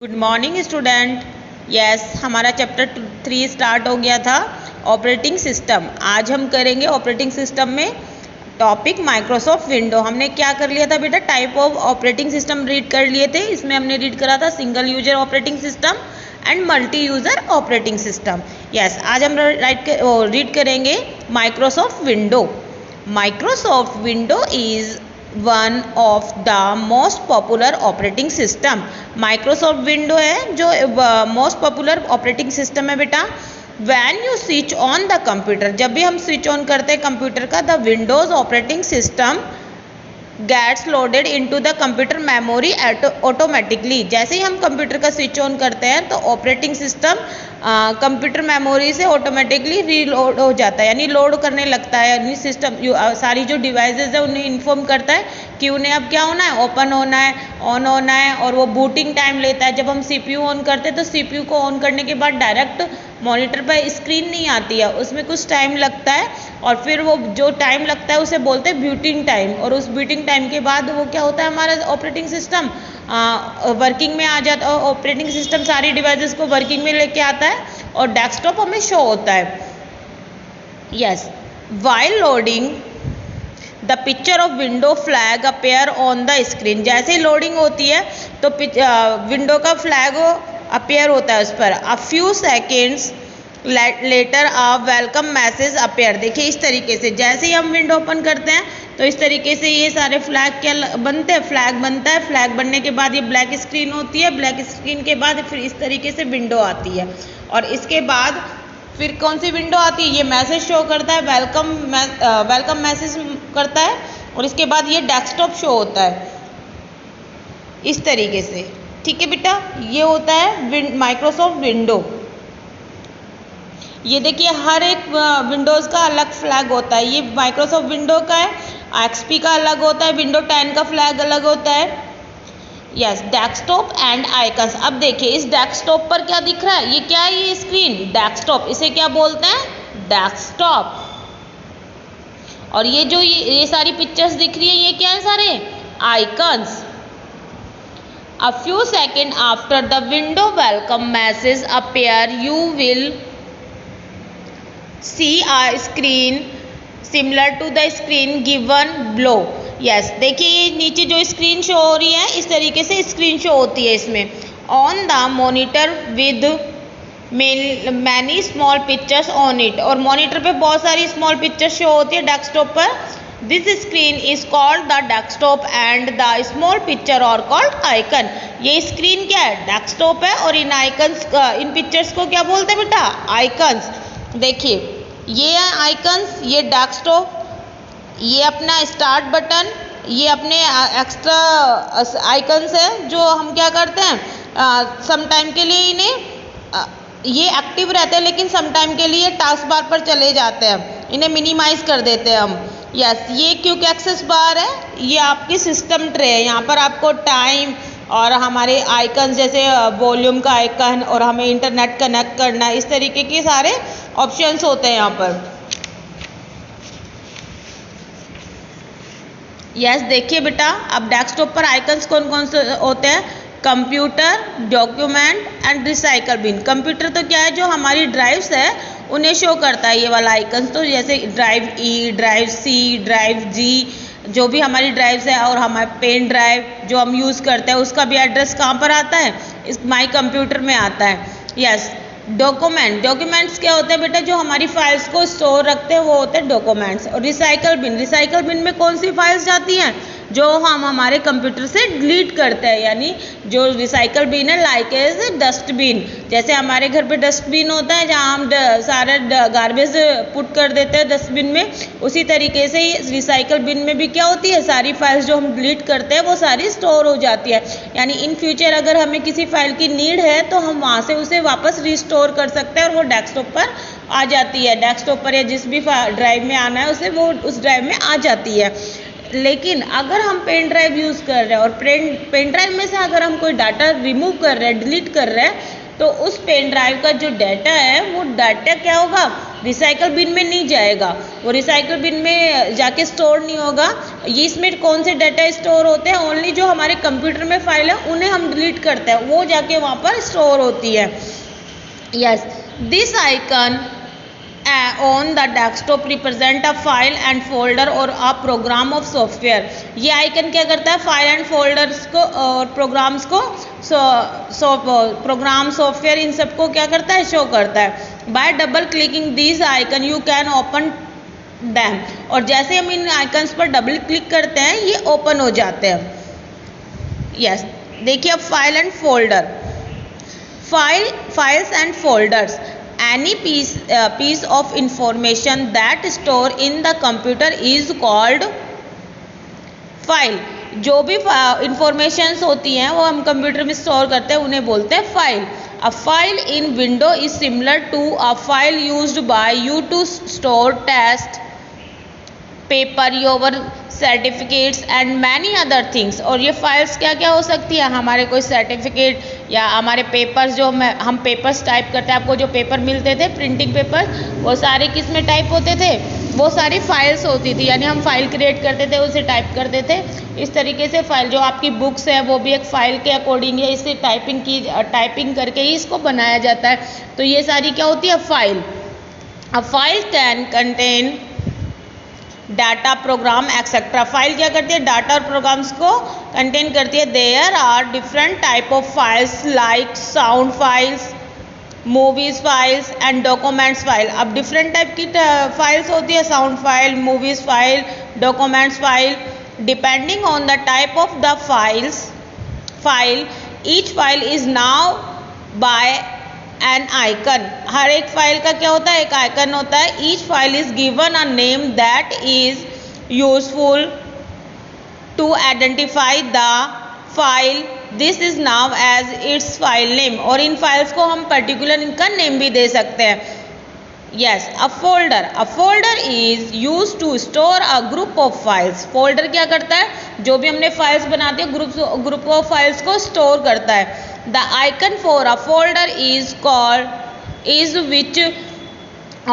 Good morning student. Yes, हमारा chapter 3 start हो गया था ऑपरेटिंग सिस्टम। आज हम करेंगे ऑपरेटिंग सिस्टम में टॉपिक माइक्रोसॉफ्ट विंडो। हमने क्या कर लिया था बेटा, type of operating system read कर लिए थे। इसमें हमने रीड करा था single user operating system and multi user operating system. Yes, आज हम रीड करेंगे Microsoft window. Microsoft window is one of the most popular operating system. Microsoft window है जो मोस्ट पॉपुलर ऑपरेटिंग सिस्टम है बेटा। When you switch on the computer, जब भी हम स्विच ऑन करते हैं कंप्यूटर का, the Windows operating system gets loaded into the computer memory automatically. जैसे ही हम कंप्यूटर का स्विच ऑन करते हैं तो ऑपरेटिंग सिस्टम कंप्यूटर मेमोरी से ऑटोमेटिकली रीलोड हो जाता है, यानी लोड करने लगता है। यानी सिस्टम सारी जो डिवाइसेस है उन्हें इन्फॉर्म करता है कि उन्हें अब क्या होना है, ओपन होना है, ऑन होना है। और वो बूटिंग टाइम लेता है। जब हम सीपीयू ऑन करते हैं तो सीपीयू को ऑन करने के बाद डायरेक्ट मॉनिटर पर स्क्रीन नहीं आती है, उसमें कुछ टाइम लगता है। और फिर वो जो टाइम लगता है उसे बोलते हैं बूटिंग टाइम। और उस बूटिंग टाइम के बाद वो क्या होता है, हमारा ऑपरेटिंग सिस्टम वर्किंग में आ जाता है। ऑपरेटिंग सिस्टम सारी डिवाइसेस को वर्किंग में लेके आता है और डेस्कटॉप हमें शो होता है। Yes, while loading the picture of window flag appear on the screen. जैसे ही लोडिंग होती है तो विंडो का फ्लैग अपेयर होता है उस पर। A few seconds later a welcome message appear. देखिए इस तरीके से जैसे ही हम विंडो ओपन करते हैं तो इस तरीके से ये सारे फ्लैग क्या बनते हैं, फ्लैग बनता है। फ्लैग बनने के बाद ये ब्लैक स्क्रीन होती है। ब्लैक स्क्रीन के बाद फिर इस तरीके से विंडो आती है। और इसके बाद फिर कौन सी विंडो आती है, ये मैसेज शो करता है, वेलकम मैसेज करता है। और इसके बाद ये डेस्कटॉप शो होता है इस तरीके से। ठीक है बेटा, ये होता है माइक्रोसॉफ्ट विंडो। ये देखिए हर एक विंडोज़ का अलग फ्लैग होता है। ये माइक्रोसॉफ्ट विंडो का है, एक्सपी का अलग होता है, विंडो 10 का फ्लैग अलग होता है। Yes, desktop and icons. अब देखिए इस डेस्कटॉप पर क्या दिख रहा है, ये क्या है, ये स्क्रीन डेस्कटॉप, इसे क्या बोलते हैं, डेस्कटॉप। और ये जो ये सारी पिक्चर्स दिख रही है, ये क्या है, सारे icons. A few seconds after the window welcome message appear, you will see a screen similar to the screen given below. Yes, देखिए ये नीचे जो स्क्रीन शो हो रही है इस तरीके से स्क्रीन शो होती है इसमें। On the monitor with many small pictures on it, और मॉनिटर पे बहुत सारी स्मॉल पिक्चर्स शो होती है डेस्कटॉप पर। This screen is called the desktop and the small picture are called icon. ये स्क्रीन क्या है, डेस्कटॉप है, और इन आइकन्स इन पिक्चर्स को क्या बोलते हैं बेटा, आइकन्स। देखिए ये है आइकन्स, ये डेस्कटॉप, ये अपना स्टार्ट बटन, ये अपने एक्स्ट्रा आइकन्स है जो हम क्या करते हैं सम टाइम के लिए इन्हें ये एक्टिव रहते हैं, लेकिन सम टाइम के लिए टास्क बार पर चले जाते हैं, इन्हें मिनिमाइज कर देते हैं हम। यस, ये क्विक एक्सेस बार है, ये आपकी सिस्टम ट्रे है। यहाँ पर आपको टाइम और हमारे आइकन जैसे वॉल्यूम का आइकन और हमें इंटरनेट कनेक्ट करना, इस तरीके के सारे ऑप्शंस होते हैं यहाँ पर। यस, देखिए बेटा अब डेस्कटॉप पर आइकन्स कौन कौन से होते हैं, computer, document and recycle bin. Computer तो क्या है, जो हमारी ड्राइव्स है उन्हें शो करता है ये वाला आइकन्स। तो जैसे drive E, drive C, drive G, जो भी हमारी ड्राइव्स है, और हमारे पेन ड्राइव जो हम यूज़ करते हैं उसका भी एड्रेस कहाँ पर आता है, इस माई कंप्यूटर में आता है। यस, डॉक्यूमेंट्स क्या होते हैं बेटा, जो हमारी फाइल्स को स्टोर रखते हैं वो होते हैं डॉक्यूमेंट्स। और रिसाइकल बिन में कौन सी फाइल्स जाती हैं, जो हम हमारे कंप्यूटर से डिलीट करते हैं, यानी जो रिसाइकल बिन है लाइक एज डस्टबिन। जैसे हमारे घर पे डस्टबिन होता है जहाँ हम सारा गार्बेज पुट कर देते हैं डस्टबिन में, उसी तरीके से ही रिसाइकल बिन में भी क्या होती है, सारी फाइल्स जो हम डिलीट करते हैं वो सारी स्टोर हो जाती है। यानी इन फ्यूचर अगर हमें किसी फाइल की नीड है तो हम वहाँ से उसे वापस रिस्टोर कर सकते हैं और वो डेस्कटॉप पर आ जाती है। डेस्कटॉप पर या जिस भी ड्राइव में आना है उसे वो उस ड्राइव में आ जाती है। लेकिन अगर हम पेन ड्राइव यूज़ कर रहे हैं और पेन ड्राइव में से अगर हम कोई डाटा रिमूव कर रहे हैं, डिलीट कर रहे हैं, तो उस पेन ड्राइव का जो डाटा है वो डाटा क्या होगा, रिसाइकल बिन में नहीं जाएगा, वो रिसाइकल बिन में जाके स्टोर नहीं होगा। ये इसमें कौन से डाटा स्टोर होते हैं, ओनली जो हमारे कंप्यूटर में फाइल है उन्हें हम डिलीट करते हैं, वो जाके वहाँ पर स्टोर होती है। Yes, this icon on the desktop represent a file and folder और a program of software। ये आइकन क्या करता है, फाइल एंड फोल्डर्स को और प्रोग्राम्स को प्रोग्राम सॉफ्टवेयर इन सबको क्या करता है, शो करता है। Bye double clicking this icon you can open them, और जैसे हम इन आइकन्स पर डबल क्लिक करते हैं ये ओपन हो जाते हैं। यस, देखिए अब file and folder, files and folders, any piece of information that store in the computer is called file। जो भी इंफॉर्मेशंस होती हैं वो हम कंप्यूटर में स्टोर करते हैं उन्हें बोलते हैं file. A file in window is similar to a file used by you to store test paper, your certificates and many other things. और ये फाइल्स क्या क्या हो सकती है, हमारे कोई सर्टिफिकेट या हमारे पेपर्स, जो हम पेपर्स टाइप करते हैं, आपको जो पेपर मिलते थे प्रिंटिंग पेपर, वो सारे किस में टाइप होते थे, वो सारी फाइल्स होती थी, यानी हम फाइल क्रिएट करते थे, उसे टाइप करते थे। इस तरीके से फाइल, जो आपकी बुक्स है वो भी एक फ़ाइल के अकॉर्डिंग है, इसे टाइपिंग करके ही इसको बनाया जाता है। तो ये सारी क्या होती है, file. A file can contain data, program etcetera. File क्या करती है, डाटा और प्रोग्राम्स को कंटेन करती है। There are different type of files like sound files, movies files and documents file. अब डिफरेंट टाइप की फाइल्स होती है, sound file, movies file, documents file. Depending on the type of the file each file is now by an icon. हर एक file का क्या होता है, एक आइकन होता है। Each file is given a name that is useful to identify the file, this is now as its file name. और इन फाइल्स को हम पर्टिकुलर इनका नेम भी दे सकते हैं। Yes, a folder is use to store a group of files. Folder क्या करता है, जो भी हमने फाइल्स बनाते हैं ग्रुप ऑफ फाइल्स को स्टोर करता है। The icon for a folder is which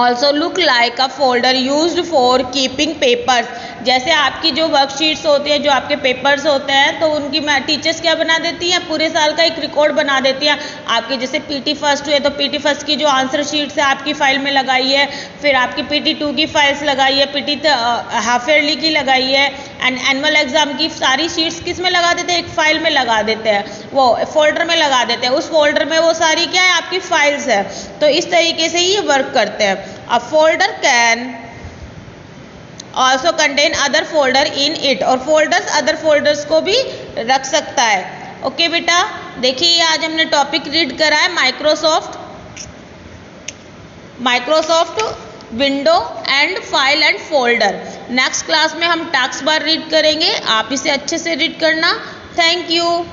also look like a folder used for keeping papers। जैसे आपकी जो वर्कशीट्स होती है, जो आपके पेपर्स होते हैं, तो उनकी टीचर्स क्या बना देती हैं, पूरे साल का एक रिकॉर्ड बना देती हैं। आपके जैसे पीटी फर्स्ट हुए तो पीटी फर्स्ट की जो आंसर शीट्स है आपकी फ़ाइल में लगाई है, फिर आपकी पीटी 2 की फाइल्स लगाई है, पीटी हाफ ईयरली की लगाई है, एंड एनुअल एग्जाम की सारी शीट्स किस में लगा देते हैं, एक फ़ाइल में लगा देते हैं, वो फोल्डर में लगा देते हैं। उस फोल्डर में वो सारी क्या है, आपकी फाइल्स है। तो इस तरीके से ये वर्क करते हैं। A folder can also contain other folder in it, और फोल्डर्स अदर फोल्डर्स को भी रख सकता है। ओके बेटा, देखिए आज हमने टॉपिक रीड करा है Microsoft window and file and folder. Next class में हम टास्क बार रीड करेंगे, आप इसे अच्छे से रीड करना। Thank you.